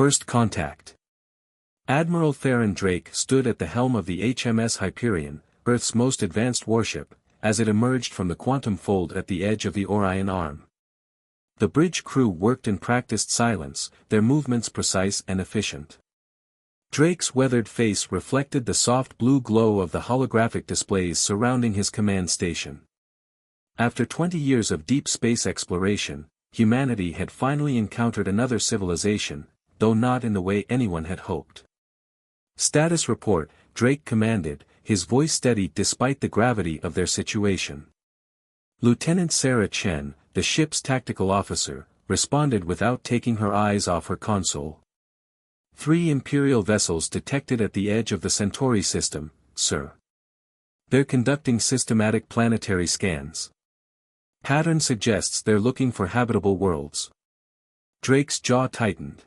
First Contact. Admiral Theron Drake stood at the helm of the HMS Hyperion, Earth's most advanced warship, as it emerged from the quantum fold at the edge of the Orion Arm. The bridge crew worked in practiced silence, their movements precise and efficient. Drake's weathered face reflected the soft blue glow of the holographic displays surrounding his command station. After 20 years of deep space exploration, humanity had finally encountered another civilization, though not in the way anyone had hoped. Status report, Drake commanded, his voice steady despite the gravity of their situation. Lieutenant Sarah Chen, the ship's tactical officer, responded without taking her eyes off her console. 3 Imperial vessels detected at the edge of the Centauri system, sir. They're conducting systematic planetary scans. Pattern suggests they're looking for habitable worlds. Drake's jaw tightened.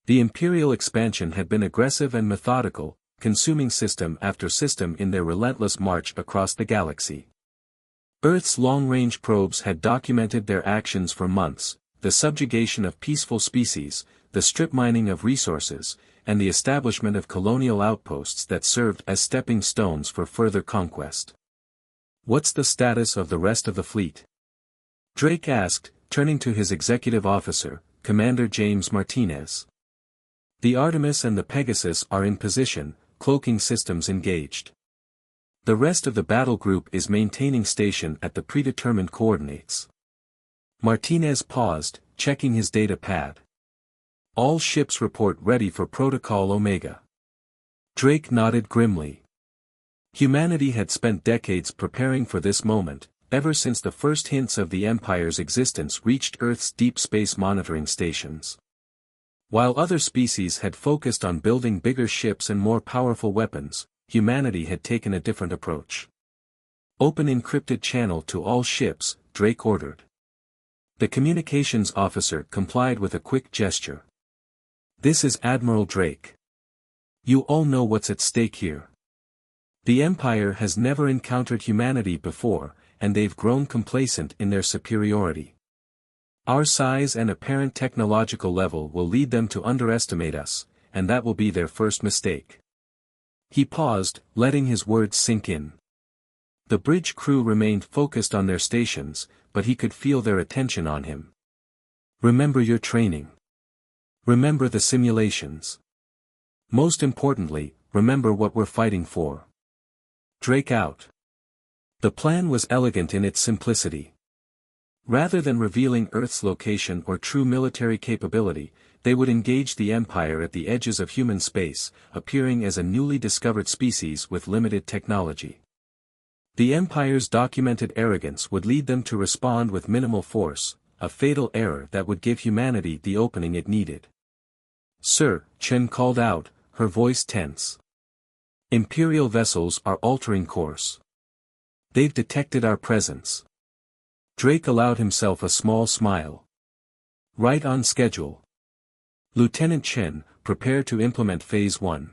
The Imperial expansion had been aggressive and methodical, consuming system after system in their relentless march across the galaxy. Earth's long-range probes had documented their actions for months, the subjugation of peaceful species, the strip mining of resources, and the establishment of colonial outposts that served as stepping stones for further conquest. What's the status of the rest of the fleet? Drake asked, turning to his executive officer, Commander James Martinez. The Artemis and the Pegasus are in position, cloaking systems engaged. The rest of the battle group is maintaining station at the predetermined coordinates. Martinez paused, checking his data pad. All ships report ready for Protocol Omega. Drake nodded grimly. Humanity had spent decades preparing for this moment, ever since the first hints of the Empire's existence reached Earth's deep space monitoring stations. While other species had focused on building bigger ships and more powerful weapons, humanity had taken a different approach. Open encrypted channel to all ships, Drake ordered. The communications officer complied with a quick gesture. This is Admiral Drake. You all know what's at stake here. The Empire has never encountered humanity before, and they've grown complacent in their superiority. Our size and apparent technological level will lead them to underestimate us, and that will be their first mistake. He paused, letting his words sink in. The bridge crew remained focused on their stations, but he could feel their attention on him. Remember your training. Remember the simulations. Most importantly, remember what we're fighting for. Drake out. The plan was elegant in its simplicity. Rather than revealing Earth's location or true military capability, they would engage the Empire at the edges of human space, appearing as a newly discovered species with limited technology. The Empire's documented arrogance would lead them to respond with minimal force, a fatal error that would give humanity the opening it needed. Sir, Chen called out, her voice tense. Imperial vessels are altering course. They've detected our presence. Drake allowed himself a small smile. Right on schedule. Lieutenant Chen, prepare to implement Phase 1.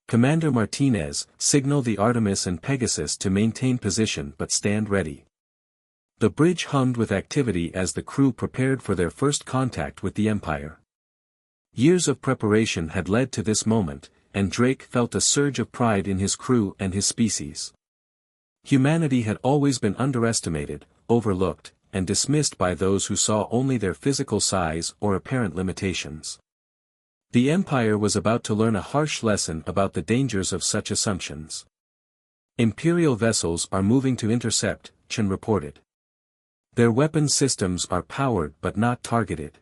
Commander Martinez, signal the Artemis and Pegasus to maintain position but stand ready. The bridge hummed with activity as the crew prepared for their first contact with the Empire. Years of preparation had led to this moment, and Drake felt a surge of pride in his crew and his species. Humanity had always been underestimated, overlooked, and dismissed by those who saw only their physical size or apparent limitations. The Empire was about to learn a harsh lesson about the dangers of such assumptions. Imperial vessels are moving to intercept, Chen reported. Their weapon systems are powered but not targeted.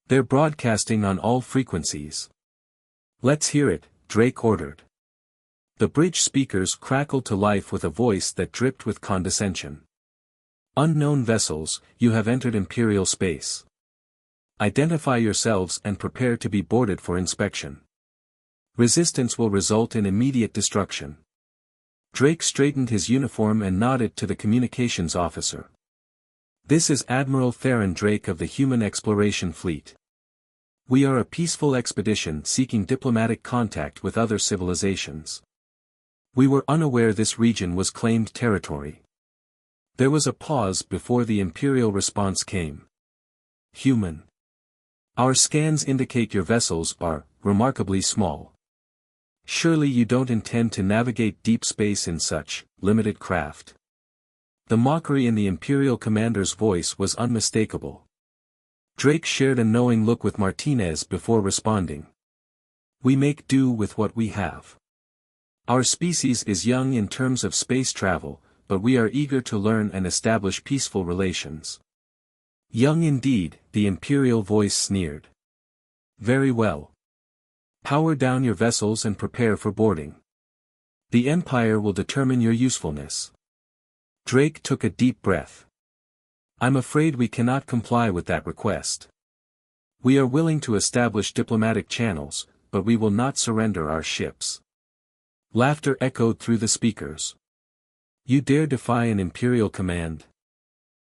They're broadcasting on all frequencies. Let's hear it, Drake ordered. The bridge speakers crackled to life with a voice that dripped with condescension. Unknown vessels, you have entered Imperial space. Identify yourselves and prepare to be boarded for inspection. Resistance will result in immediate destruction. Drake straightened his uniform and nodded to the communications officer. This is Admiral Theron Drake of the Human Exploration Fleet. We are a peaceful expedition seeking diplomatic contact with other civilizations. We were unaware this region was claimed territory. There was a pause before the Imperial response came. Human. Our scans indicate your vessels are remarkably small. Surely you don't intend to navigate deep space in such limited craft. The mockery in the Imperial commander's voice was unmistakable. Drake shared a knowing look with Martinez before responding. We make do with what we have. Our species is young in terms of space travel, but we are eager to learn and establish peaceful relations. Young indeed, the Imperial voice sneered. Very well. Power down your vessels and prepare for boarding. The Empire will determine your usefulness. Drake took a deep breath. I'm afraid we cannot comply with that request. We are willing to establish diplomatic channels, but we will not surrender our ships. Laughter echoed through the speakers. You dare defy an Imperial command?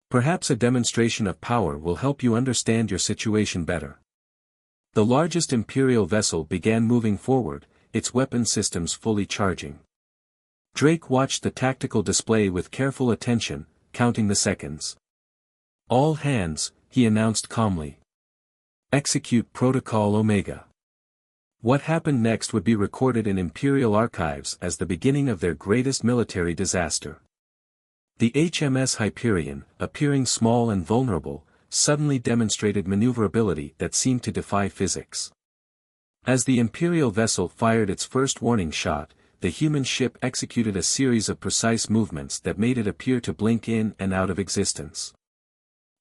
Perhaps a demonstration of power will help you understand your situation better. The largest Imperial vessel began moving forward, its weapon systems fully charging. Drake watched the tactical display with careful attention, counting the seconds. All hands, he announced calmly. Execute Protocol Omega. What happened next would be recorded in Imperial archives as the beginning of their greatest military disaster. The HMS Hyperion, appearing small and vulnerable, suddenly demonstrated maneuverability that seemed to defy physics. As the Imperial vessel fired its first warning shot, the human ship executed a series of precise movements that made it appear to blink in and out of existence.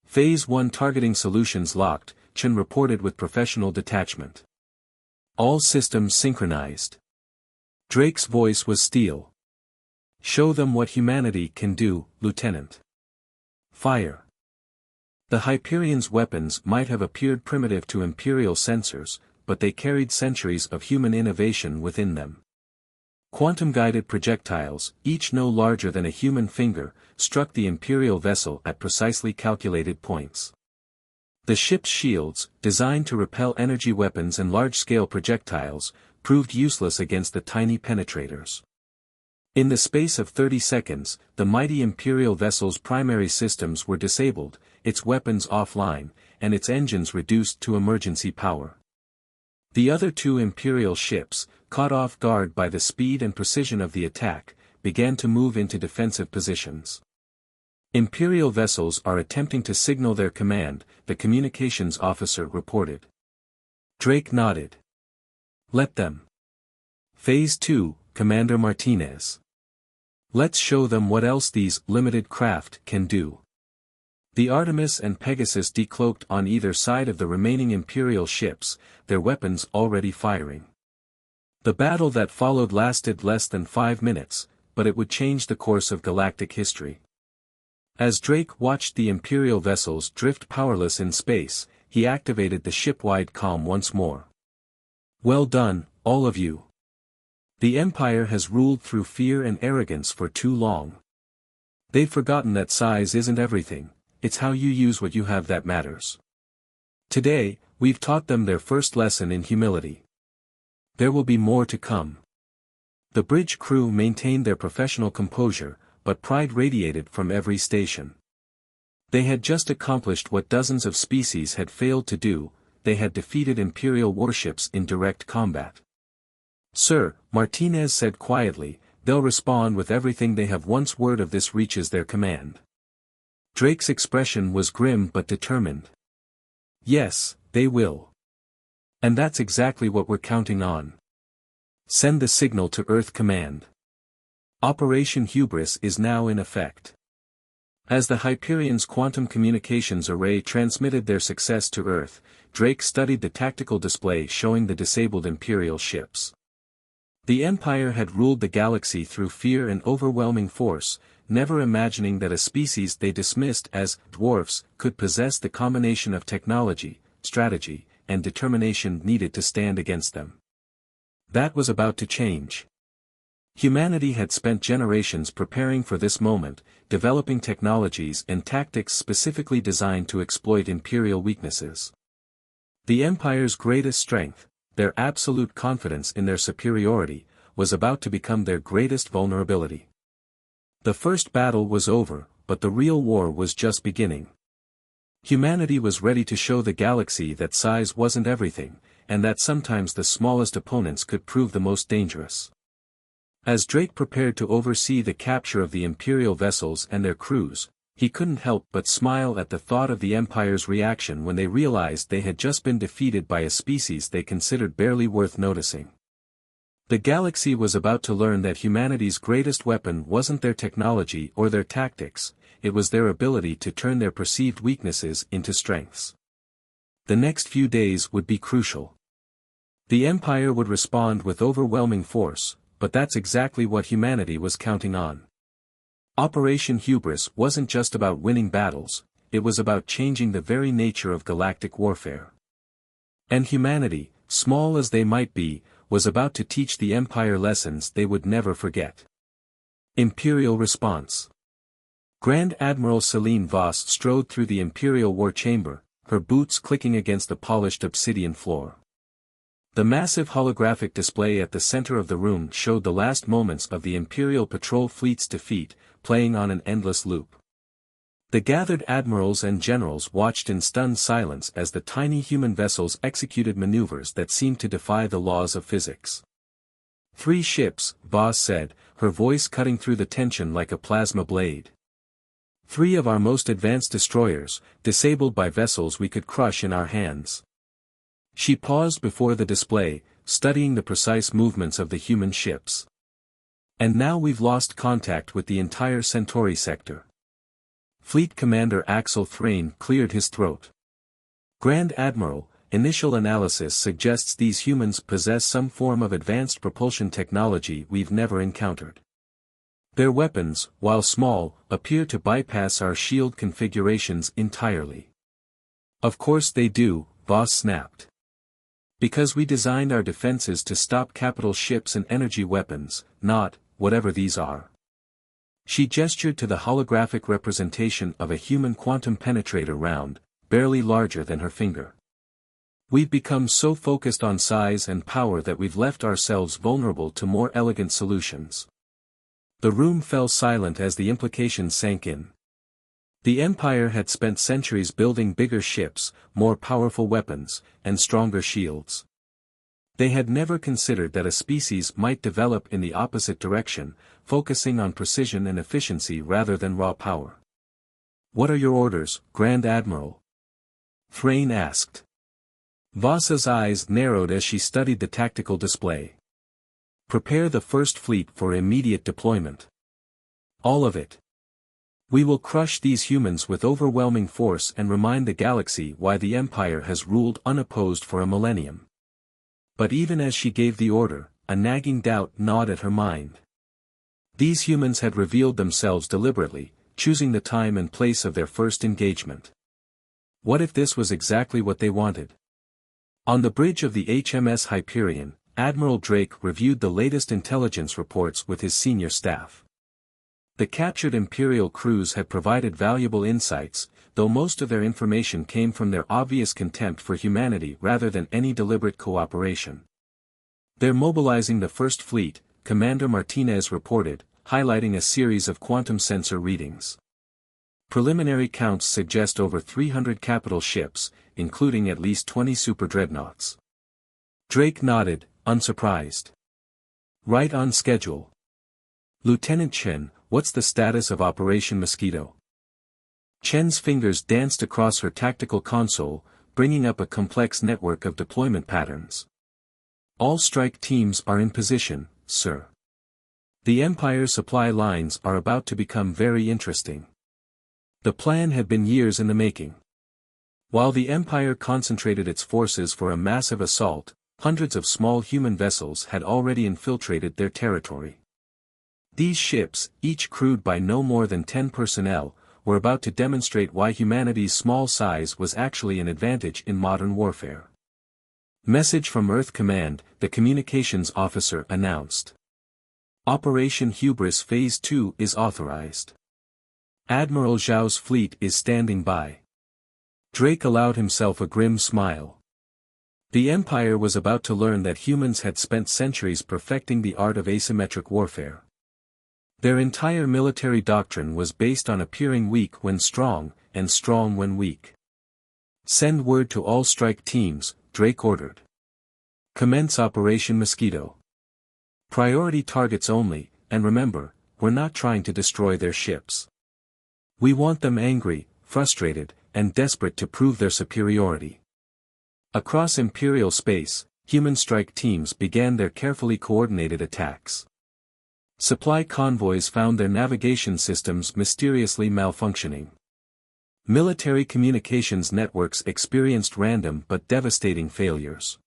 Phase 1 targeting solutions locked, Chen reported with professional detachment. All systems synchronized. Drake's voice was steel. Show them what humanity can do, Lieutenant. Fire. The Hyperion's weapons might have appeared primitive to Imperial sensors, but they carried centuries of human innovation within them. Quantum-guided projectiles, each no larger than a human finger, struck the Imperial vessel at precisely calculated points. The ship's shields, designed to repel energy weapons and large-scale projectiles, proved useless against the tiny penetrators. In the space of 30 seconds, the mighty Imperial vessel's primary systems were disabled, its weapons offline, and its engines reduced to emergency power. The other two Imperial ships, caught off guard by the speed and precision of the attack, began to move into defensive positions. Imperial vessels are attempting to signal their command, the communications officer reported. Drake nodded. Let them. Phase 2, Commander Martinez. Let's show them what else these limited craft can do. The Artemis and Pegasus decloaked on either side of the remaining Imperial ships, their weapons already firing. The battle that followed lasted less than 5 minutes, but it would change the course of galactic history. As Drake watched the Imperial vessels drift powerless in space, he activated the ship-wide comm once more. Well done, all of you. The Empire has ruled through fear and arrogance for too long. They've forgotten that size isn't everything, it's how you use what you have that matters. Today, we've taught them their first lesson in humility. There will be more to come. The bridge crew maintained their professional composure, but pride radiated from every station. They had just accomplished what dozens of species had failed to do, they had defeated Imperial warships in direct combat. Sir, Martinez said quietly, they'll respond with everything they have once word of this reaches their command. Drake's expression was grim but determined. Yes, they will. And that's exactly what we're counting on. Send the signal to Earth Command. Operation Hubris is now in effect. As the Hyperion's quantum communications array transmitted their success to Earth, Drake studied the tactical display showing the disabled Imperial ships. The Empire had ruled the galaxy through fear and overwhelming force, never imagining that a species they dismissed as dwarfs could possess the combination of technology, strategy, and determination needed to stand against them. That was about to change. Humanity had spent generations preparing for this moment, developing technologies and tactics specifically designed to exploit Imperial weaknesses. The Empire's greatest strength, their absolute confidence in their superiority, was about to become their greatest vulnerability. The first battle was over, but the real war was just beginning. Humanity was ready to show the galaxy that size wasn't everything, and that sometimes the smallest opponents could prove the most dangerous. As Drake prepared to oversee the capture of the Imperial vessels and their crews, he couldn't help but smile at the thought of the Empire's reaction when they realized they had just been defeated by a species they considered barely worth noticing. The galaxy was about to learn that humanity's greatest weapon wasn't their technology or their tactics, it was their ability to turn their perceived weaknesses into strengths. The next few days would be crucial. The Empire would respond with overwhelming force, but that's exactly what humanity was counting on. Operation Hubris wasn't just about winning battles, it was about changing the very nature of galactic warfare. And humanity, small as they might be, was about to teach the Empire lessons they would never forget. Imperial response. Grand Admiral Celine Voss strode through the Imperial war chamber, her boots clicking against the polished obsidian floor. The massive holographic display at the center of the room showed the last moments of the Imperial patrol fleet's defeat, playing on an endless loop. The gathered admirals and generals watched in stunned silence as the tiny human vessels executed maneuvers that seemed to defy the laws of physics. 3 ships, Voss said, her voice cutting through the tension like a plasma blade. 3 of our most advanced destroyers, disabled by vessels we could crush in our hands. She paused before the display, studying the precise movements of the human ships. And now we've lost contact with the entire Centauri sector. Fleet Commander Axel Thrain cleared his throat. Grand Admiral, initial analysis suggests these humans possess some form of advanced propulsion technology we've never encountered. Their weapons, while small, appear to bypass our shield configurations entirely. Of course they do, Voss snapped. Because we designed our defenses to stop capital ships and energy weapons, not, whatever these are. She gestured to the holographic representation of a human quantum penetrator round, barely larger than her finger. We've become so focused on size and power that we've left ourselves vulnerable to more elegant solutions. The room fell silent as the implications sank in. The Empire had spent centuries building bigger ships, more powerful weapons, and stronger shields. They had never considered that a species might develop in the opposite direction, focusing on precision and efficiency rather than raw power. "What are your orders, Grand Admiral?" Thrain asked. Voss's eyes narrowed as she studied the tactical display. "Prepare the First Fleet for immediate deployment. All of it. We will crush these humans with overwhelming force and remind the galaxy why the Empire has ruled unopposed for a millennium." But even as she gave the order, a nagging doubt gnawed at her mind. These humans had revealed themselves deliberately, choosing the time and place of their first engagement. What if this was exactly what they wanted? On the bridge of the HMS Hyperion, Admiral Drake reviewed the latest intelligence reports with his senior staff. The captured Imperial crews had provided valuable insights, though most of their information came from their obvious contempt for humanity rather than any deliberate cooperation. "They're mobilizing the First Fleet," Commander Martinez reported, highlighting a series of quantum sensor readings. Preliminary counts suggest over 300 capital ships, including at least 20 superdreadnoughts. Drake nodded, unsurprised. "Right on schedule. Lieutenant Chen, what's the status of Operation Mosquito?" Chen's fingers danced across her tactical console, bringing up a complex network of deployment patterns. "All strike teams are in position, sir. The Empire's supply lines are about to become very interesting." The plan had been years in the making. While the Empire concentrated its forces for a massive assault, hundreds of small human vessels had already infiltrated their territory. These ships, each crewed by no more than 10 personnel, were about to demonstrate why humanity's small size was actually an advantage in modern warfare. "Message from Earth Command," the communications officer announced. "Operation Hubris Phase 2 is authorized. Admiral Zhao's fleet is standing by." Drake allowed himself a grim smile. The Empire was about to learn that humans had spent centuries perfecting the art of asymmetric warfare. Their entire military doctrine was based on appearing weak when strong, and strong when weak. Send word to all strike teams, Drake ordered. Commence Operation Mosquito. Priority targets only, and remember, we're not trying to destroy their ships. We want them angry, frustrated, and desperate to prove their superiority. Across Imperial space, human strike teams began their carefully coordinated attacks. Supply convoys found their navigation systems mysteriously malfunctioning. Military communications networks experienced random but devastating failures.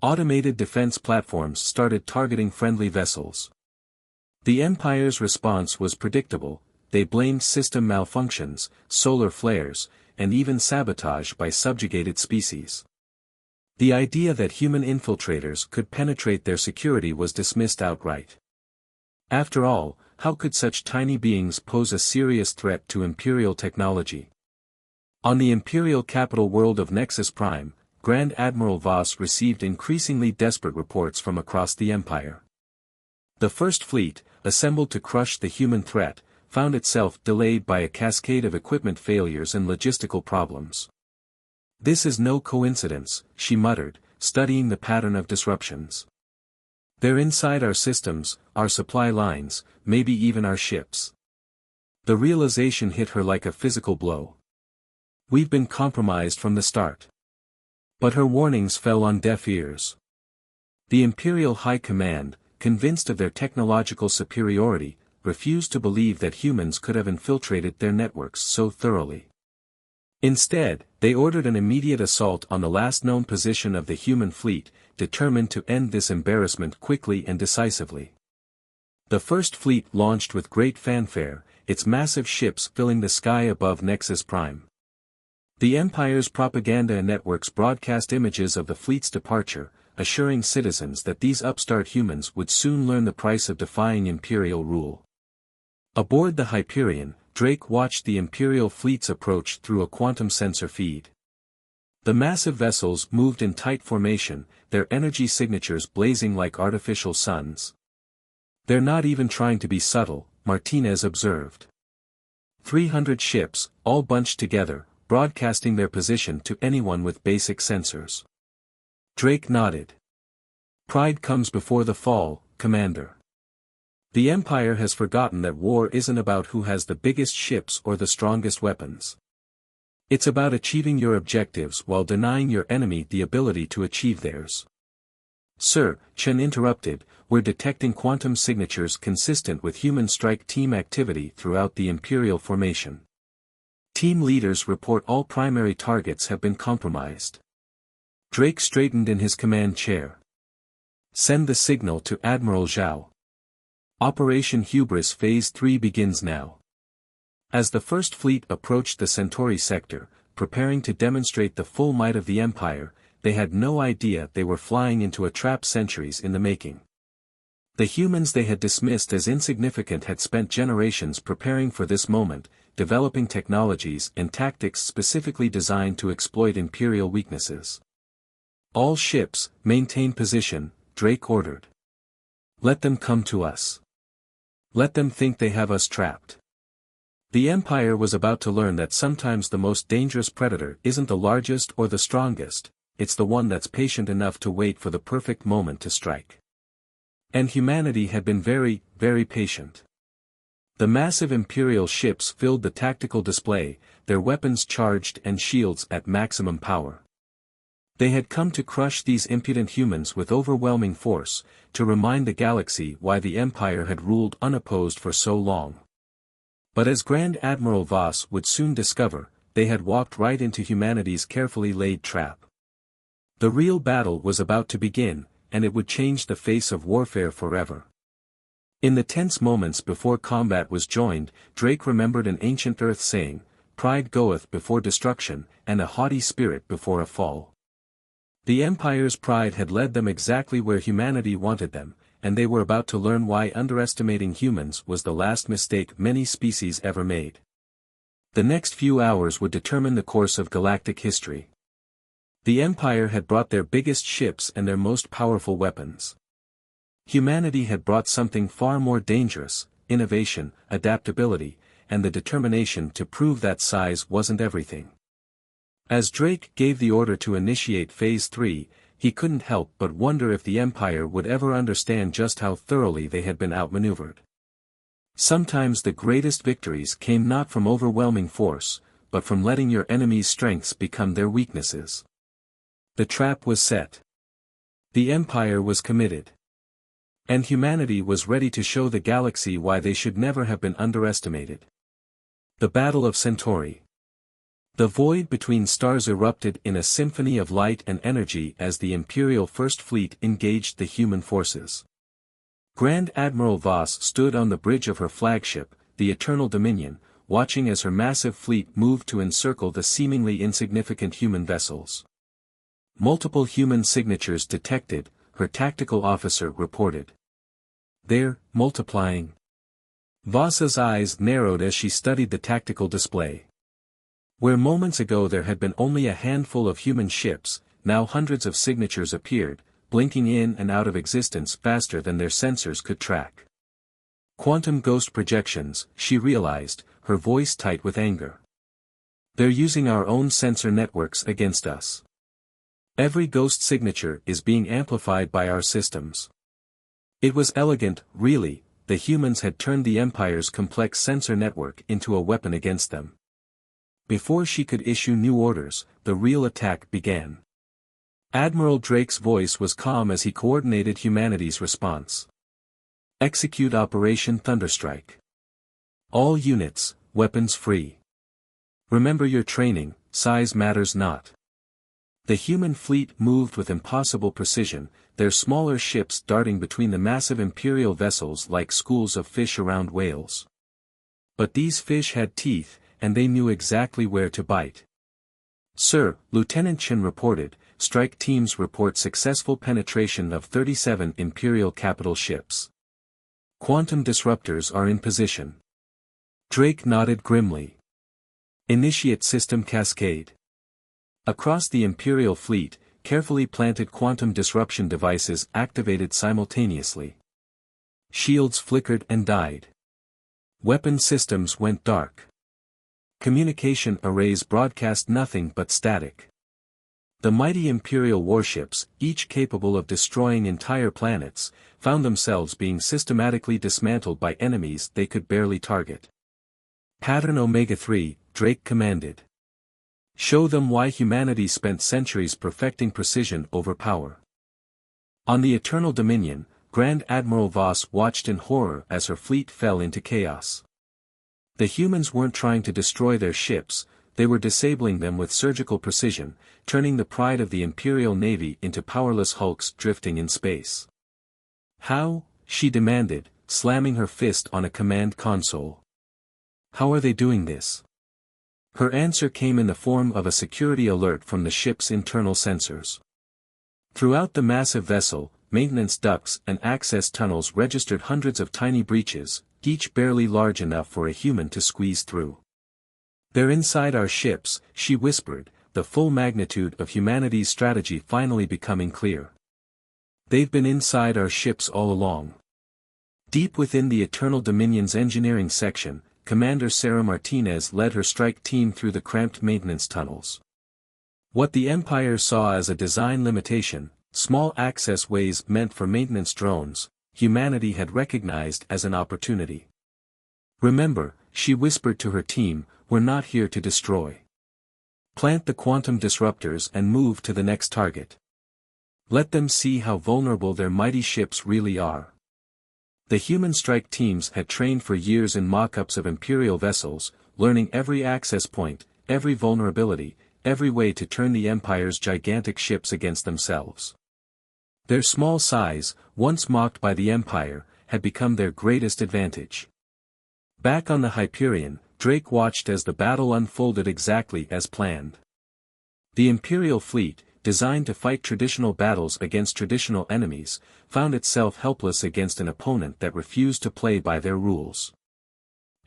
Automated defense platforms started targeting friendly vessels. The Empire's response was predictable. They blamed system malfunctions, solar flares, and even sabotage by subjugated species. The idea that human infiltrators could penetrate their security was dismissed outright. After all, how could such tiny beings pose a serious threat to Imperial technology? On the Imperial capital world of Nexus Prime, Grand Admiral Voss received increasingly desperate reports from across the Empire. The First Fleet, assembled to crush the human threat, found itself delayed by a cascade of equipment failures and logistical problems. "This is no coincidence," she muttered, studying the pattern of disruptions. "They're inside our systems, our supply lines, maybe even our ships." The realization hit her like a physical blow. "We've been compromised from the start." But her warnings fell on deaf ears. The Imperial High Command, convinced of their technological superiority, refused to believe that humans could have infiltrated their networks so thoroughly. Instead, they ordered an immediate assault on the last known position of the human fleet, determined to end this embarrassment quickly and decisively. The First Fleet launched with great fanfare, its massive ships filling the sky above Nexus Prime. The Empire's propaganda networks broadcast images of the fleet's departure, assuring citizens that these upstart humans would soon learn the price of defying Imperial rule. Aboard the Hyperion, Drake watched the Imperial fleet's approach through a quantum sensor feed. The massive vessels moved in tight formation, their energy signatures blazing like artificial suns. "They're not even trying to be subtle," Martinez observed. 300 ships, all bunched together, broadcasting their position to anyone with basic sensors. Drake nodded. "Pride comes before the fall, Commander. The Empire has forgotten that war isn't about who has the biggest ships or the strongest weapons. It's about achieving your objectives while denying your enemy the ability to achieve theirs." "Sir," Chen interrupted, "we're detecting quantum signatures consistent with human strike team activity throughout the Imperial formation. Team leaders report all primary targets have been compromised." Drake straightened in his command chair. "Send the signal to Admiral Zhao. Operation Hubris Phase 3 begins now." As the First Fleet approached the Centauri sector, preparing to demonstrate the full might of the Empire, they had no idea they were flying into a trap centuries in the making. The humans they had dismissed as insignificant had spent generations preparing for this moment, developing technologies and tactics specifically designed to exploit Imperial weaknesses. "All ships, maintain position," Drake ordered. "Let them come to us. Let them think they have us trapped." The Empire was about to learn that sometimes the most dangerous predator isn't the largest or the strongest, it's the one that's patient enough to wait for the perfect moment to strike. And humanity had been very, very patient. The massive Imperial ships filled the tactical display, their weapons charged and shields at maximum power. They had come to crush these impudent humans with overwhelming force, to remind the galaxy why the Empire had ruled unopposed for so long. But as Grand Admiral Voss would soon discover, they had walked right into humanity's carefully laid trap. The real battle was about to begin, and it would change the face of warfare forever. In the tense moments before combat was joined, Drake remembered an ancient Earth saying, "Pride goeth before destruction, and a haughty spirit before a fall." The Empire's pride had led them exactly where humanity wanted them, and they were about to learn why underestimating humans was the last mistake many species ever made. The next few hours would determine the course of galactic history. The Empire had brought their biggest ships and their most powerful weapons. Humanity had brought something far more dangerous: innovation, adaptability, and the determination to prove that size wasn't everything. As Drake gave the order to initiate Phase 3, he couldn't help but wonder if the Empire would ever understand just how thoroughly they had been outmaneuvered. Sometimes the greatest victories came not from overwhelming force, but from letting your enemy's strengths become their weaknesses. The trap was set. The Empire was committed. And humanity was ready to show the galaxy why they should never have been underestimated. The Battle of Centauri. The void between stars erupted in a symphony of light and energy as the Imperial First Fleet engaged the human forces. Grand Admiral Voss stood on the bridge of her flagship, the Eternal Dominion, watching as her massive fleet moved to encircle the seemingly insignificant human vessels. Multiple human signatures detected, her tactical officer reported. They're multiplying. Voss's eyes narrowed as she studied the tactical display. Where moments ago there had been only a handful of human ships, now hundreds of signatures appeared, blinking in and out of existence faster than their sensors could track. Quantum ghost projections, she realized, her voice tight with anger. They're using our own sensor networks against us. Every ghost signature is being amplified by our systems. It was elegant, really, the humans had turned the Empire's complex sensor network into a weapon against them. Before she could issue new orders, the real attack began. Admiral Drake's voice was calm as he coordinated humanity's response. Execute Operation Thunderstrike. All units, weapons free. Remember your training, size matters not. The human fleet moved with impossible precision, their smaller ships darting between the massive Imperial vessels like schools of fish around whales. But these fish had teeth, and they knew exactly where to bite. Sir, Lieutenant Chen reported, strike teams report successful penetration of 37 Imperial capital ships. Quantum disruptors are in position. Drake nodded grimly. Initiate system cascade. Across the Imperial fleet, carefully planted quantum disruption devices activated simultaneously. Shields flickered and died. Weapon systems went dark. Communication arrays broadcast nothing but static. The mighty Imperial warships, each capable of destroying entire planets, found themselves being systematically dismantled by enemies they could barely target. Pattern Omega-3, Drake commanded. Show them why humanity spent centuries perfecting precision over power. On the Eternal Dominion, Grand Admiral Voss watched in horror as her fleet fell into chaos. The humans weren't trying to destroy their ships, they were disabling them with surgical precision, turning the pride of the Imperial Navy into powerless hulks drifting in space. How? She demanded, slamming her fist on a command console. How are they doing this? Her answer came in the form of a security alert from the ship's internal sensors. Throughout the massive vessel, maintenance ducts and access tunnels registered hundreds of tiny breaches, each barely large enough for a human to squeeze through. They're inside our ships, she whispered, the full magnitude of humanity's strategy finally becoming clear. They've been inside our ships all along. Deep within the Eternal Dominion's engineering section, Commander Sarah Martinez led her strike team through the cramped maintenance tunnels. What the Empire saw as a design limitation, small access ways meant for maintenance drones, humanity had recognized as an opportunity. Remember, she whispered to her team, we're not here to destroy. Plant the quantum disruptors and move to the next target. Let them see how vulnerable their mighty ships really are. The human strike teams had trained for years in mock-ups of Imperial vessels, learning every access point, every vulnerability, every way to turn the Empire's gigantic ships against themselves. Their small size, once mocked by the Empire, had become their greatest advantage. Back on the Hyperion, Drake watched as the battle unfolded exactly as planned. The Imperial fleet, designed to fight traditional battles against traditional enemies, found itself helpless against an opponent that refused to play by their rules.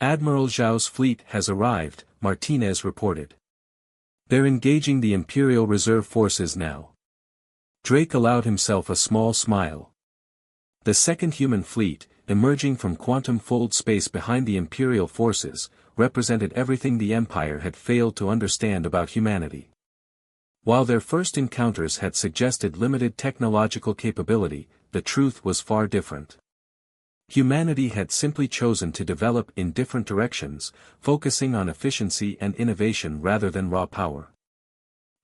Admiral Zhao's fleet has arrived, Martinez reported. They're engaging the Imperial Reserve forces now. Drake allowed himself a small smile. The second human fleet, emerging from quantum-fold space behind the Imperial forces, represented everything the Empire had failed to understand about humanity. While their first encounters had suggested limited technological capability, the truth was far different. Humanity had simply chosen to develop in different directions, focusing on efficiency and innovation rather than raw power.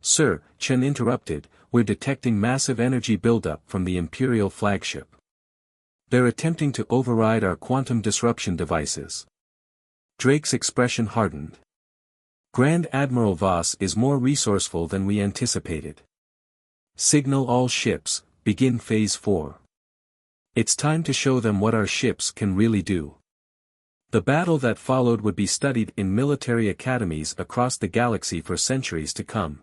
"Sir," Chen interrupted, "we're detecting massive energy buildup from the Imperial flagship. They're attempting to override our quantum disruption devices." Drake's expression hardened. "Grand Admiral Voss is more resourceful than we anticipated. Signal all ships, begin Phase 4. It's time to show them what our ships can really do." The battle that followed would be studied in military academies across the galaxy for centuries to come.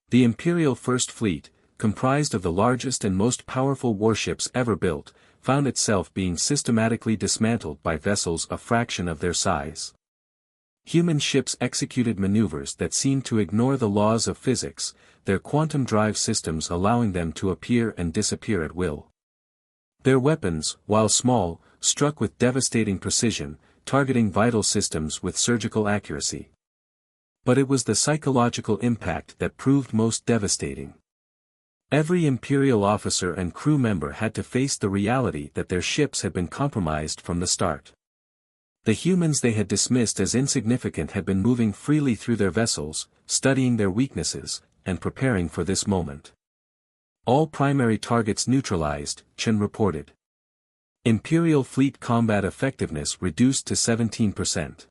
The Imperial First Fleet, comprised of the largest and most powerful warships ever built, found itself being systematically dismantled by vessels a fraction of their size. Human ships executed maneuvers that seemed to ignore the laws of physics, their quantum drive systems allowing them to appear and disappear at will. Their weapons, while small, struck with devastating precision, targeting vital systems with surgical accuracy. But it was the psychological impact that proved most devastating. Every Imperial officer and crew member had to face the reality that their ships had been compromised from the start. The humans they had dismissed as insignificant had been moving freely through their vessels, studying their weaknesses, and preparing for this moment. "All primary targets neutralized," Chen reported. "Imperial fleet combat effectiveness reduced to 17%.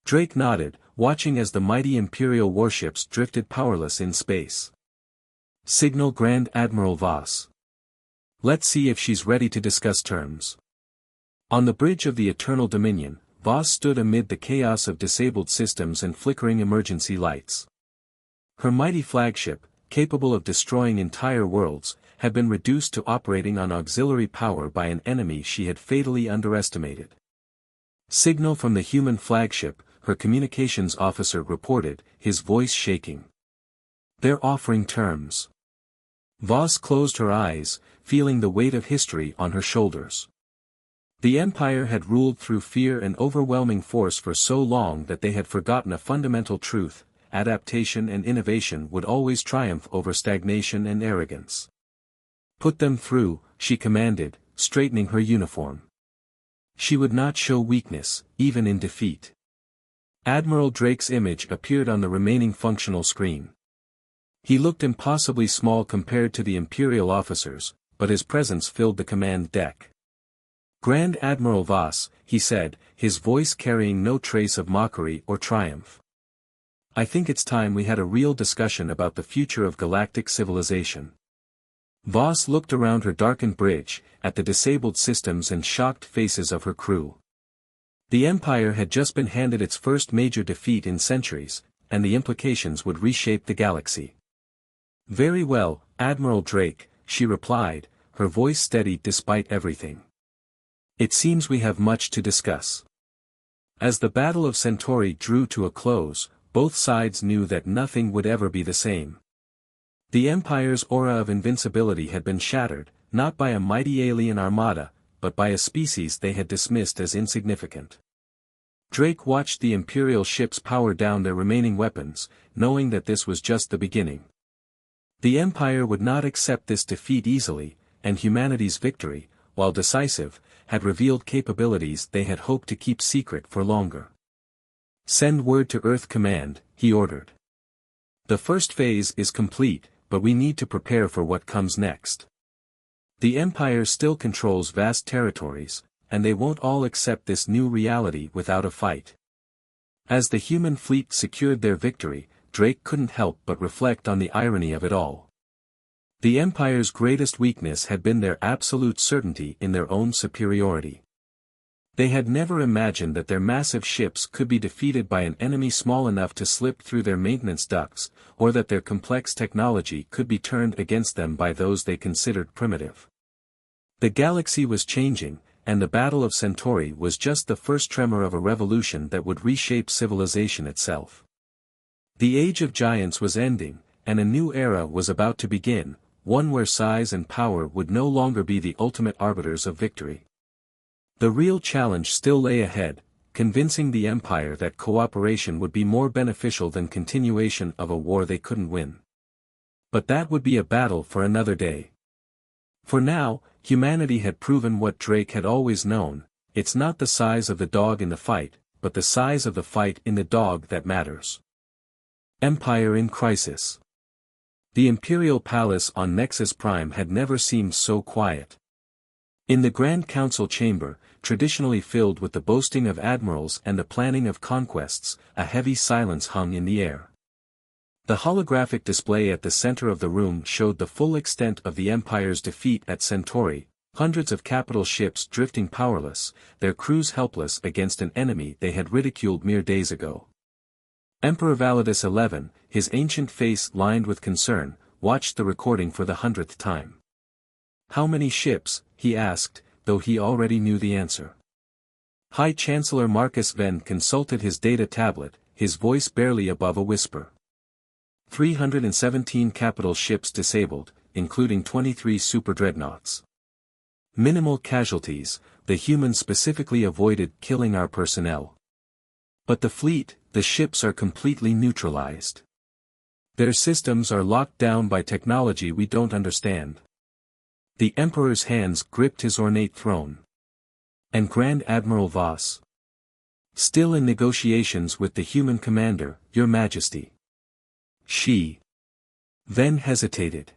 Drake nodded, watching as the mighty Imperial warships drifted powerless in space. "Signal Grand Admiral Voss. Let's see if she's ready to discuss terms." On the bridge of the Eternal Dominion, Voss stood amid the chaos of disabled systems and flickering emergency lights. Her mighty flagship, capable of destroying entire worlds, had been reduced to operating on auxiliary power by an enemy she had fatally underestimated. "Signal from the human flagship," her communications officer reported, his voice shaking. "They're offering terms." Voss closed her eyes, feeling the weight of history on her shoulders. The Empire had ruled through fear and overwhelming force for so long that they had forgotten a fundamental truth: adaptation and innovation would always triumph over stagnation and arrogance. "Put them through," she commanded, straightening her uniform. She would not show weakness, even in defeat. Admiral Drake's image appeared on the remaining functional screen. He looked impossibly small compared to the Imperial officers, but his presence filled the command deck. "Grand Admiral Voss," he said, his voice carrying no trace of mockery or triumph. "I think it's time we had a real discussion about the future of galactic civilization." Voss looked around her darkened bridge, at the disabled systems and shocked faces of her crew. The Empire had just been handed its first major defeat in centuries, and the implications would reshape the galaxy. "Very well, Admiral Drake," she replied, her voice steady despite everything. "It seems we have much to discuss." As the Battle of Centauri drew to a close, both sides knew that nothing would ever be the same. The Empire's aura of invincibility had been shattered, not by a mighty alien armada, but by a species they had dismissed as insignificant. Drake watched the Imperial ships power down their remaining weapons, knowing that this was just the beginning. The Empire would not accept this defeat easily, and humanity's victory, while decisive, had revealed capabilities they had hoped to keep secret for longer. "Send word to Earth Command," he ordered. "The first phase is complete, but we need to prepare for what comes next. The Empire still controls vast territories, and they won't all accept this new reality without a fight." As the human fleet secured their victory, Drake couldn't help but reflect on the irony of it all. The Empire's greatest weakness had been their absolute certainty in their own superiority. They had never imagined that their massive ships could be defeated by an enemy small enough to slip through their maintenance ducts, or that their complex technology could be turned against them by those they considered primitive. The galaxy was changing, and the Battle of Centauri was just the first tremor of a revolution that would reshape civilization itself. The Age of Giants was ending, and a new era was about to begin, one where size and power would no longer be the ultimate arbiters of victory. The real challenge still lay ahead, convincing the Empire that cooperation would be more beneficial than continuation of a war they couldn't win. But that would be a battle for another day. For now, humanity had proven what Drake had always known: it's not the size of the dog in the fight, but the size of the fight in the dog that matters. Empire in crisis. The Imperial Palace on Nexus Prime had never seemed so quiet. In the Grand Council chamber, traditionally filled with the boasting of admirals and the planning of conquests, a heavy silence hung in the air. The holographic display at the center of the room showed the full extent of the Empire's defeat at Centauri, hundreds of capital ships drifting powerless, their crews helpless against an enemy they had ridiculed mere days ago. Emperor Validus XI, his ancient face lined with concern, watched the recording for the 100th time. "How many ships?" he asked, though he already knew the answer. High Chancellor Marcus Venn consulted his data tablet, his voice barely above a whisper. 317 capital ships disabled, including 23 super-dreadnoughts. Minimal casualties, the humans specifically avoided killing our personnel. But the fleet, the ships are completely neutralized. Their systems are locked down by technology we don't understand. The Emperor's hands gripped his ornate throne. And Grand Admiral Voss? Still in negotiations with the human commander, Your Majesty. She. Venn hesitated.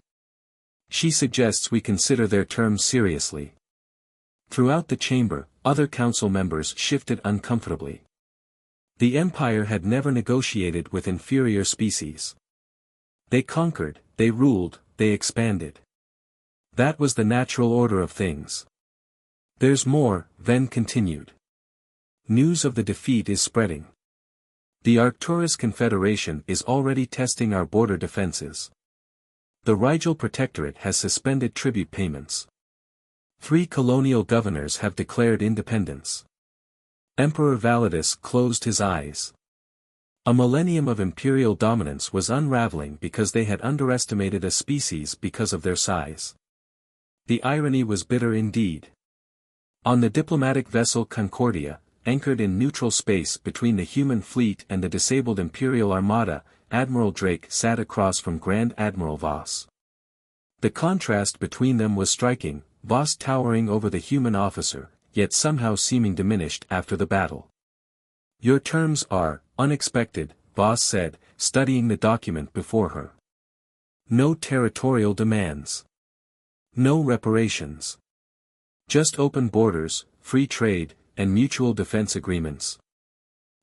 She suggests we consider their terms seriously. Throughout the chamber, other council members shifted uncomfortably. The Empire had never negotiated with inferior species. They conquered, they ruled, they expanded. That was the natural order of things. There's more, Venn continued. News of the defeat is spreading. The Arcturus Confederation is already testing our border defenses. The Rigel Protectorate has suspended tribute payments. 3 colonial governors have declared independence. Emperor Validus closed his eyes. A millennium of imperial dominance was unraveling because they had underestimated a species because of their size. The irony was bitter indeed. On the diplomatic vessel Concordia, anchored in neutral space between the human fleet and the disabled Imperial Armada, Admiral Drake sat across from Grand Admiral Voss. The contrast between them was striking, Voss towering over the human officer, yet somehow seeming diminished after the battle. "Your terms are unexpected," Voss said, studying the document before her. "No territorial demands. No reparations. Just open borders, free trade, and mutual defense agreements."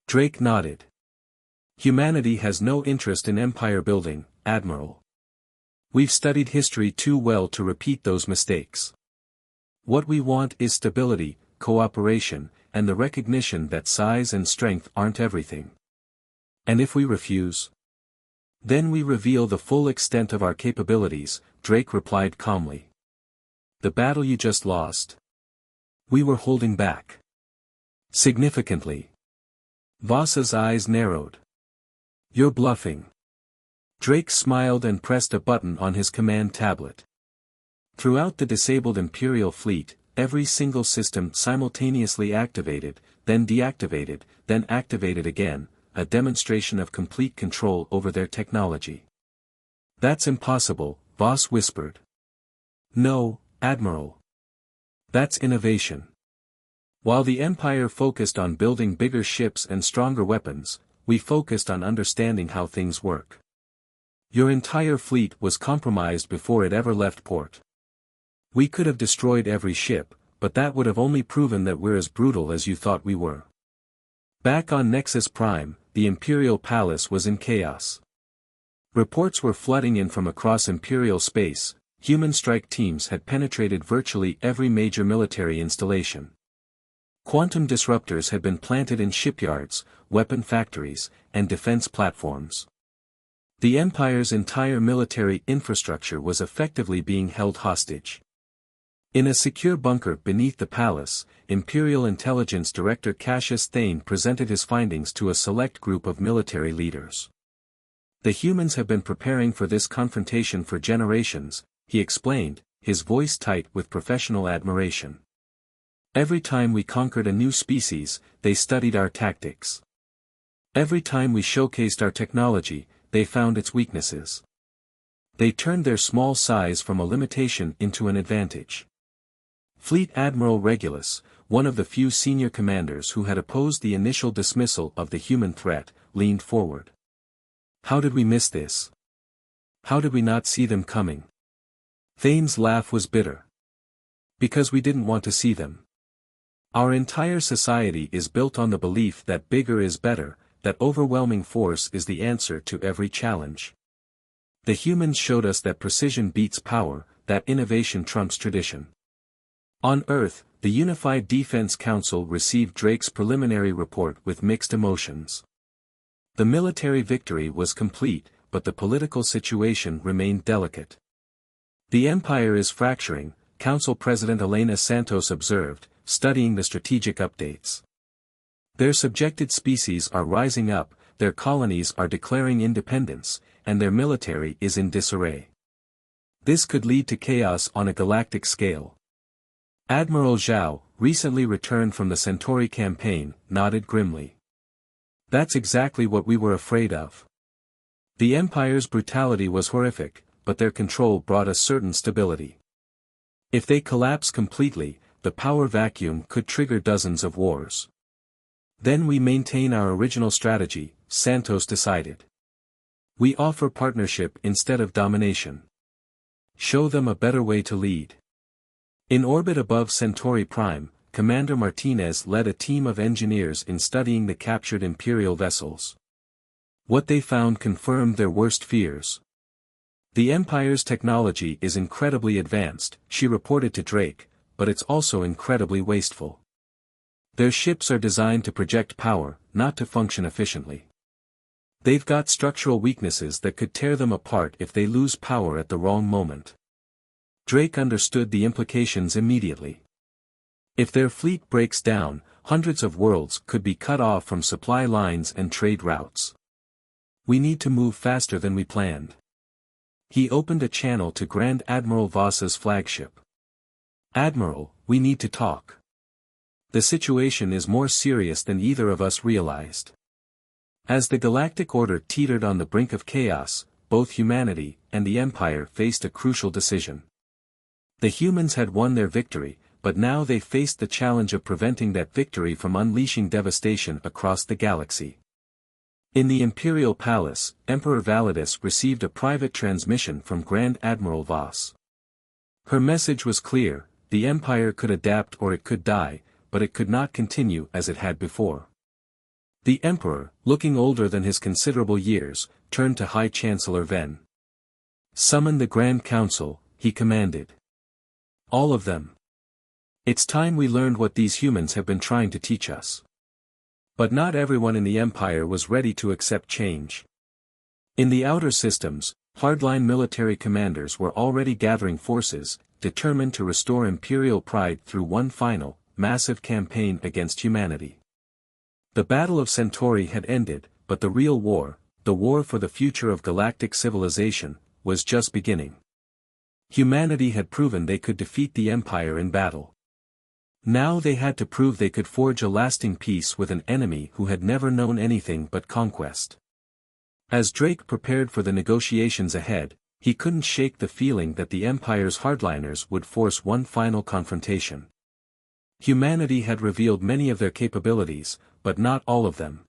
Drake nodded. "Humanity has no interest in empire building, Admiral. We've studied history too well to repeat those mistakes. What we want is stability, cooperation, and the recognition that size and strength aren't everything. And if we refuse? Then we reveal the full extent of our capabilities," Drake replied calmly. "The battle you just lost? We were holding back. Significantly." Voss's eyes narrowed. "You're bluffing." Drake smiled and pressed a button on his command tablet. Throughout the disabled Imperial fleet, every single system simultaneously activated, then deactivated, then activated again, a demonstration of complete control over their technology. "That's impossible," Voss whispered. "No, Admiral. That's innovation. While the Empire focused on building bigger ships and stronger weapons, we focused on understanding how things work. Your entire fleet was compromised before it ever left port. We could have destroyed every ship, but that would have only proven that we're as brutal as you thought we were." Back on Nexus Prime, the Imperial Palace was in chaos. Reports were flooding in from across Imperial space. Human strike teams had penetrated virtually every major military installation. Quantum disruptors had been planted in shipyards, weapon factories, and defense platforms. The Empire's entire military infrastructure was effectively being held hostage. In a secure bunker beneath the palace, Imperial Intelligence Director Cassius Thane presented his findings to a select group of military leaders. "The humans have been preparing for this confrontation for generations," he explained, his voice tight with professional admiration. "Every time we conquered a new species, they studied our tactics. Every time we showcased our technology, they found its weaknesses. They turned their small size from a limitation into an advantage. Fleet Admiral Regulus, one of the few senior commanders who had opposed the initial dismissal of the human threat, leaned forward. "How did we miss this? How did we not see them coming?" Thane's laugh was bitter. "Because we didn't want to see them. Our entire society is built on the belief that bigger is better, that overwhelming force is the answer to every challenge. The humans showed us that precision beats power, that innovation trumps tradition." On Earth, the Unified Defense Council received Drake's preliminary report with mixed emotions. The military victory was complete, but the political situation remained delicate. "The Empire is fracturing," Council President Elena Santos observed, studying the strategic updates. "Their subjected species are rising up, their colonies are declaring independence, and their military is in disarray. This could lead to chaos on a galactic scale." Admiral Zhao, recently returned from the Centauri campaign, nodded grimly. "That's exactly what we were afraid of. The Empire's brutality was horrific, but their control brought a certain stability. If they collapse completely, the power vacuum could trigger dozens of wars. Then we maintain our original strategy," Santos decided. "We offer partnership instead of domination. Show them a better way to lead." In orbit above Centauri Prime, Commander Martinez led a team of engineers in studying the captured Imperial vessels. What they found confirmed their worst fears. "The Empire's technology is incredibly advanced," she reported to Drake, "but it's also incredibly wasteful. Their ships are designed to project power, not to function efficiently. They've got structural weaknesses that could tear them apart if they lose power at the wrong moment." Drake understood the implications immediately. If their fleet breaks down, hundreds of worlds could be cut off from supply lines and trade routes. "We need to move faster than we planned." He opened a channel to Grand Admiral Voss's flagship. "Admiral, we need to talk. The situation is more serious than either of us realized." As the Galactic Order teetered on the brink of chaos, both humanity and the Empire faced a crucial decision. The humans had won their victory, but now they faced the challenge of preventing that victory from unleashing devastation across the galaxy. In the Imperial Palace, Emperor Validus received a private transmission from Grand Admiral Voss. Her message was clear: the Empire could adapt or it could die, but it could not continue as it had before. The Emperor, looking older than his considerable years, turned to High Chancellor Ven. "Summon the Grand Council," he commanded. "All of them. It's time we learned what these humans have been trying to teach us." But not everyone in the Empire was ready to accept change. In the outer systems, hardline military commanders were already gathering forces, determined to restore Imperial pride through one final, massive campaign against humanity. The Battle of Centauri had ended, but the real war, the war for the future of galactic civilization, was just beginning. Humanity had proven they could defeat the Empire in battle. Now they had to prove they could forge a lasting peace with an enemy who had never known anything but conquest. As Drake prepared for the negotiations ahead, he couldn't shake the feeling that the Empire's hardliners would force one final confrontation. Humanity had revealed many of their capabilities, but not all of them.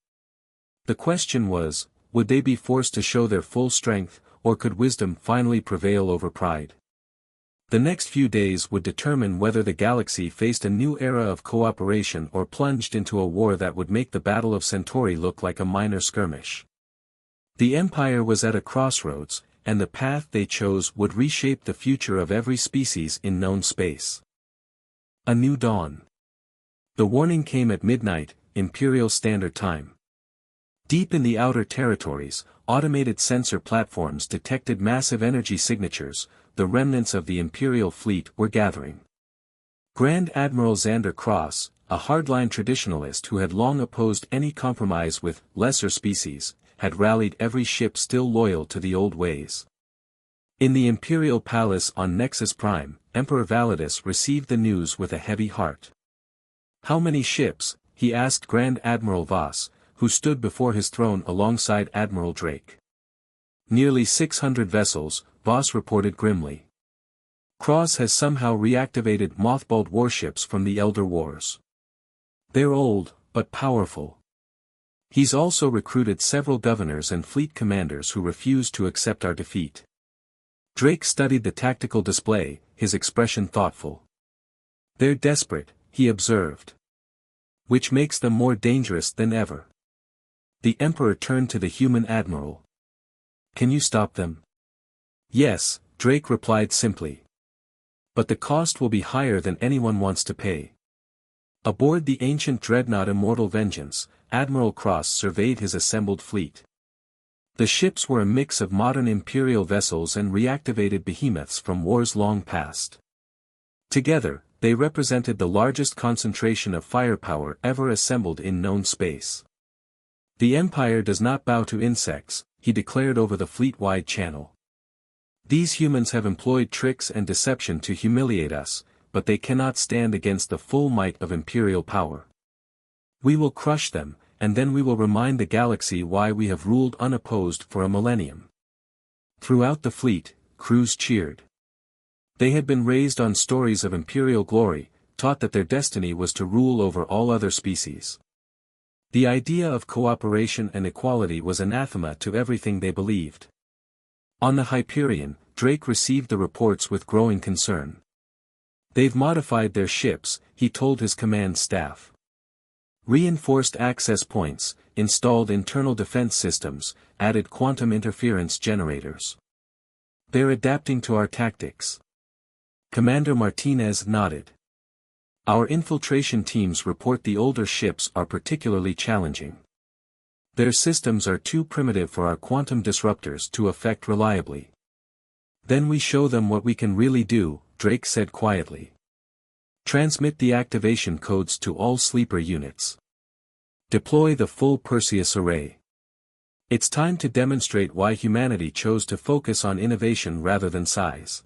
The question was, would they be forced to show their full strength, or could wisdom finally prevail over pride? The next few days would determine whether the galaxy faced a new era of cooperation or plunged into a war that would make the Battle of Centauri look like a minor skirmish. The Empire was at a crossroads, and the path they chose would reshape the future of every species in known space. A new dawn. The warning came at midnight, Imperial Standard Time. Deep in the outer territories, automated sensor platforms detected massive energy signatures. The remnants of the Imperial fleet were gathering. Grand Admiral Xander Cross, a hardline traditionalist who had long opposed any compromise with lesser species, had rallied every ship still loyal to the old ways. In the Imperial Palace on Nexus Prime, Emperor Validus received the news with a heavy heart. "How many ships?" he asked Grand Admiral Voss, who stood before his throne alongside Admiral Drake. Nearly 600 vessels, Voss reported grimly. Cross has somehow reactivated mothballed warships from the Elder Wars. They're old, but powerful. He's also recruited several governors and fleet commanders who refused to accept our defeat. Drake studied the tactical display, his expression thoughtful. They're desperate, he observed. Which makes them more dangerous than ever. The Emperor turned to the human admiral. Can you stop them? Yes, Drake replied simply. But the cost will be higher than anyone wants to pay. Aboard the ancient dreadnought Immortal Vengeance, Admiral Cross surveyed his assembled fleet. The ships were a mix of modern Imperial vessels and reactivated behemoths from wars long past. Together, they represented the largest concentration of firepower ever assembled in known space. The Empire does not bow to insects, he declared over the fleet-wide channel. These humans have employed tricks and deception to humiliate us, but they cannot stand against the full might of Imperial power. We will crush them, and then we will remind the galaxy why we have ruled unopposed for a millennium. Throughout the fleet, crews cheered. They had been raised on stories of Imperial glory, taught that their destiny was to rule over all other species. The idea of cooperation and equality was anathema to everything they believed. On the Hyperion, Drake received the reports with growing concern. They've modified their ships, he told his command staff. Reinforced access points, installed internal defense systems, added quantum interference generators. They're adapting to our tactics. Commander Martinez nodded. Our infiltration teams report the older ships are particularly challenging. Their systems are too primitive for our quantum disruptors to affect reliably. Then we show them what we can really do, Drake said quietly. Transmit the activation codes to all sleeper units. Deploy the full Perseus array. It's time to demonstrate why humanity chose to focus on innovation rather than size.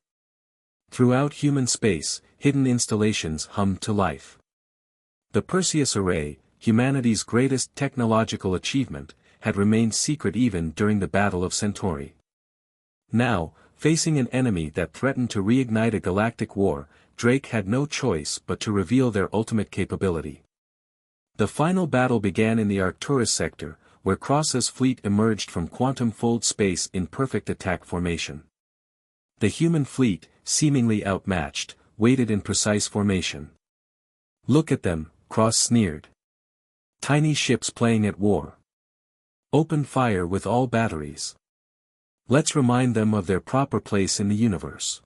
Throughout human space, hidden installations hummed to life. The Perseus array, humanity's greatest technological achievement, had remained secret even during the Battle of Centauri. Now, facing an enemy that threatened to reignite a galactic war, Drake had no choice but to reveal their ultimate capability. The final battle began in the Arcturus sector, where Cross's fleet emerged from quantum-fold space in perfect attack formation. The human fleet, seemingly outmatched, waited in precise formation. Look at them, Cross sneered. Tiny ships playing at war. Open fire with all batteries. Let's remind them of their proper place in the universe.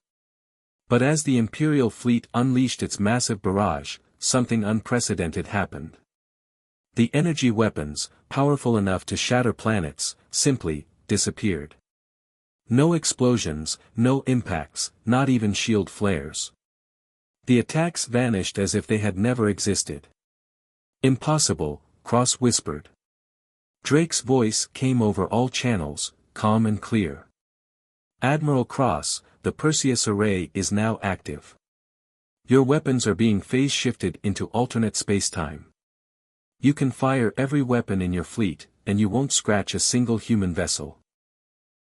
But as the Imperial fleet unleashed its massive barrage, something unprecedented happened. The energy weapons, powerful enough to shatter planets, simply disappeared. No explosions, no impacts, not even shield flares. The attacks vanished as if they had never existed. Impossible, Cross whispered. Drake's voice came over all channels, calm and clear. Admiral Cross, the Perseus array is now active. Your weapons are being phase-shifted into alternate spacetime. You can fire every weapon in your fleet, and you won't scratch a single human vessel.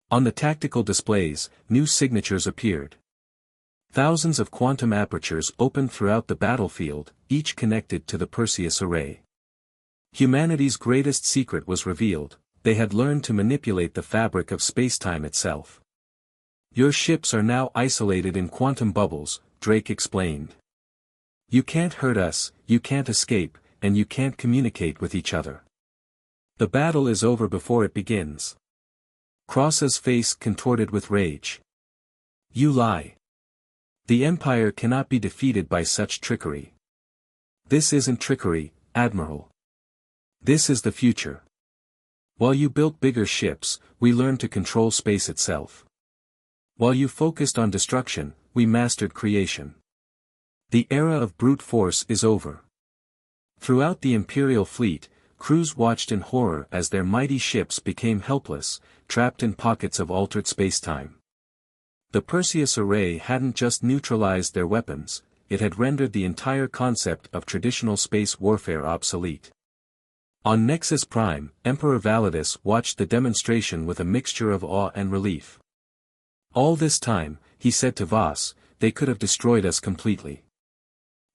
On the tactical displays, new signatures appeared. Thousands of quantum apertures opened throughout the battlefield, each connected to the Perseus array. Humanity's greatest secret was revealed, they had learned to manipulate the fabric of spacetime itself. Your ships are now isolated in quantum bubbles, Drake explained. You can't hurt us, you can't escape, and you can't communicate with each other. The battle is over before it begins. Cross's face contorted with rage. You lie. The Empire cannot be defeated by such trickery. This isn't trickery, Admiral. This is the future. While you built bigger ships, we learned to control space itself. While you focused on destruction, we mastered creation. The era of brute force is over. Throughout the Imperial fleet, crews watched in horror as their mighty ships became helpless, trapped in pockets of altered spacetime. The Perseus array hadn't just neutralized their weapons, it had rendered the entire concept of traditional space warfare obsolete. On Nexus Prime, Emperor Validus watched the demonstration with a mixture of awe and relief. All this time, he said to Voss, they could have destroyed us completely.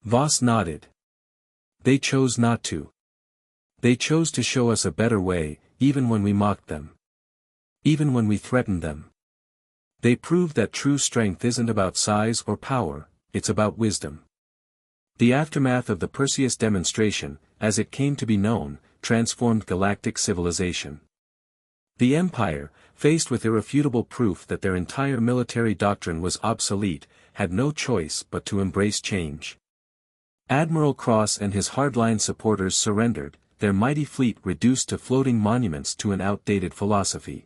Voss nodded. They chose not to. They chose to show us a better way, even when we mocked them. Even when we threatened them. They proved that true strength isn't about size or power, it's about wisdom. The aftermath of the Perseus demonstration, as it came to be known, transformed galactic civilization. The Empire, faced with irrefutable proof that their entire military doctrine was obsolete, had no choice but to embrace change. Admiral Cross and his hardline supporters surrendered, their mighty fleet reduced to floating monuments to an outdated philosophy.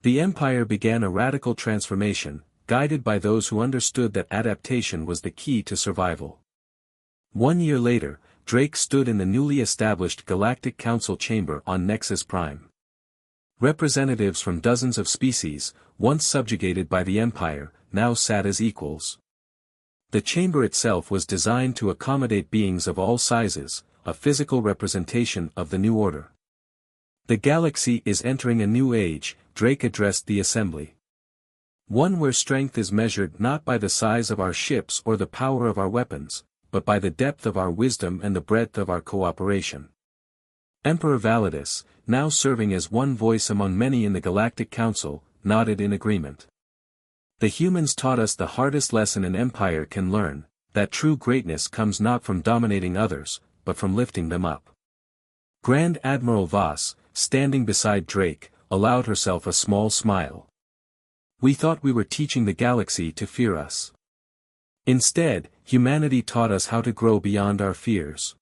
The Empire began a radical transformation, guided by those who understood that adaptation was the key to survival. 1 year later, Drake stood in the newly established Galactic Council chamber on Nexus Prime. Representatives from dozens of species, once subjugated by the Empire, now sat as equals. The chamber itself was designed to accommodate beings of all sizes, a physical representation of the new order. The galaxy is entering a new age, Drake addressed the assembly. One where strength is measured not by the size of our ships or the power of our weapons, but by the depth of our wisdom and the breadth of our cooperation. Emperor Validus, now serving as one voice among many in the Galactic Council, nodded in agreement. The humans taught us the hardest lesson an empire can learn, that true greatness comes not from dominating others, but from lifting them up. Grand Admiral Voss, standing beside Drake, allowed herself a small smile. We thought we were teaching the galaxy to fear us. Instead, humanity taught us how to grow beyond our fears.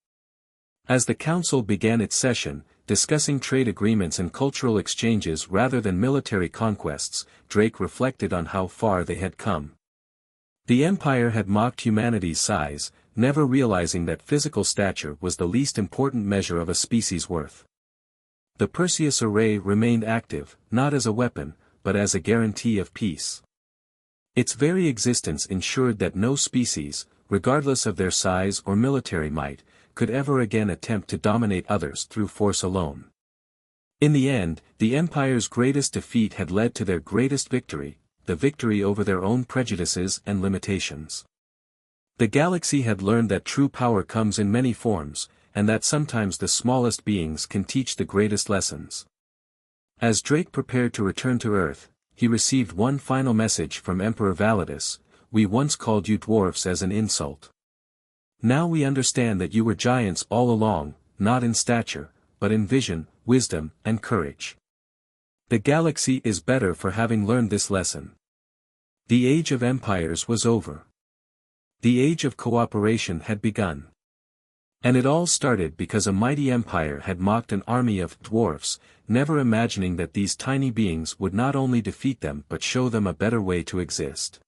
As the Council began its session, discussing trade agreements and cultural exchanges rather than military conquests, Drake reflected on how far they had come. The Empire had mocked humanity's size, never realizing that physical stature was the least important measure of a species' worth. The Perseus array remained active, not as a weapon, but as a guarantee of peace. Its very existence ensured that no species, regardless of their size or military might, could ever again attempt to dominate others through force alone. In the end, the Empire's greatest defeat had led to their greatest victory, the victory over their own prejudices and limitations. The galaxy had learned that true power comes in many forms, and that sometimes the smallest beings can teach the greatest lessons. As Drake prepared to return to Earth, he received one final message from Emperor Validus: "We once called you dwarfs as an insult. Now we understand that you were giants all along, not in stature, but in vision, wisdom, and courage. The galaxy is better for having learned this lesson." The age of empires was over. The age of cooperation had begun. And it all started because a mighty empire had mocked an army of dwarfs, never imagining that these tiny beings would not only defeat them but show them a better way to exist.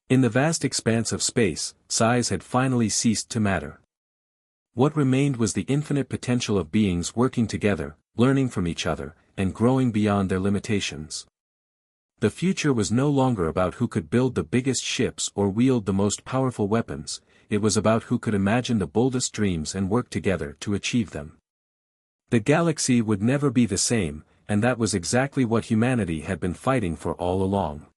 In the vast expanse of space, size had finally ceased to matter. What remained was the infinite potential of beings working together, learning from each other, and growing beyond their limitations. The future was no longer about who could build the biggest ships or wield the most powerful weapons, it was about who could imagine the boldest dreams and work together to achieve them. The galaxy would never be the same, and that was exactly what humanity had been fighting for all along.